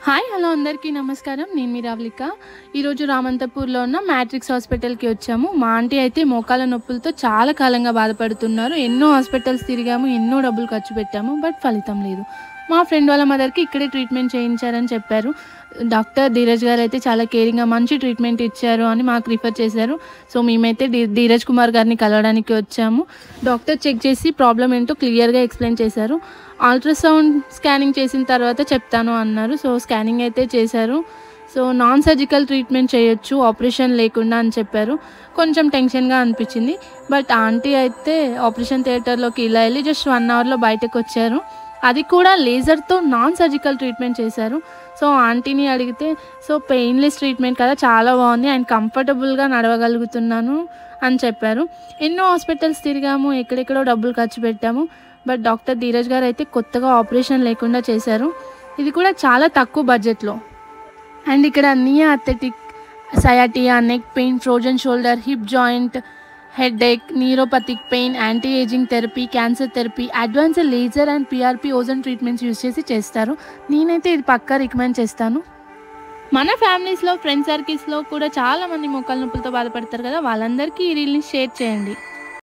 Hi hello అందరికీ నమస్కారం. నేను మీ రావళిక. ఈరోజు రామంతపూర్లో ఉన్న మ్యాట్రిక్స్ హాస్పిటల్కి వచ్చాము. మా ఆంటీ అయితే మోకాల నొప్పులతో చాలా కాలంగా బాధపడుతున్నారు. ఎన్నో హాస్పిటల్స్ తిరిగాము, ఎన్నో డబ్బులు ఖర్చు పెట్టాము, బట్ ఫలితం లేదు. మా ఫ్రెండ్ వాళ్ళ మదర్కి ఇక్కడే ట్రీట్మెంట్ చేయించారని చెప్పారు. డాక్టర్ ధీరజ్ గారు అయితే చాలా కేరింగ్గా మంచి ట్రీట్మెంట్ ఇచ్చారు అని మాకు రిఫర్ చేశారు. సో మేమైతే ధీరజ్ కుమార్ గారిని కలవడానికి వచ్చాము. డాక్టర్ చెక్ చేసి ప్రాబ్లం ఏంటో క్లియర్గా ఎక్స్ప్లెయిన్ చేశారు. అల్ట్రాసౌండ్ స్కానింగ్ చేసిన తర్వాత చెప్తాను అన్నారు. సో స్కానింగ్ అయితే చేశారు. సో నాన్ సర్జికల్ ట్రీట్మెంట్ చేయొచ్చు, ఆపరేషన్ లేకుండా అని చెప్పారు. కొంచెం టెన్షన్గా అనిపించింది. బట్ ఆంటీ అయితే ఆపరేషన్ థియేటర్లోకి ఇలా వెళ్ళి జస్ట్ 1 అవర్లో బయటకు వచ్చారు. అది కూడా లేజర్తో నాన్ సర్జికల్ ట్రీట్మెంట్ చేశారు. సో ఆంటీని అడిగితే సో పెయిన్లెస్ ట్రీట్మెంట్ కదా, చాలా బాగుంది అండ్ కంఫర్టబుల్గా నడవగలుగుతున్నాను అని చెప్పారు. ఎన్నో హాస్పిటల్స్ తిరిగాము, ఎక్కడెక్కడో డబ్బులు ఖర్చు పెట్టాము. బట్ డాక్టర్ ధీరజ్ గారు అయితే కొత్తగా ఆపరేషన్ లేకుండా చేశారు. ఇది కూడా చాలా తక్కువ బడ్జెట్లో. అండ్ ఇక్కడ నియా అథ్లెటిక్, sciatica, neck pain, frozen shoulder, hip joint, headache, neuropathic pain, anti aging therapy, cancer therapy, advanced laser and PRP ozone treatments use చేసి చేస్తారు. నేనైతే ఇది పక్కా రికమెండ్ చేస్తాను. మన ఫ్యామిలీస్లో, ఫ్రెండ్ సర్కిల్స్లో కూడా చాలామంది మోకాళ్ళ నొప్పులతో బాధపడతారు కదా, వాళ్ళందరికీ ఈ రీల్ని షేర్ చేయండి.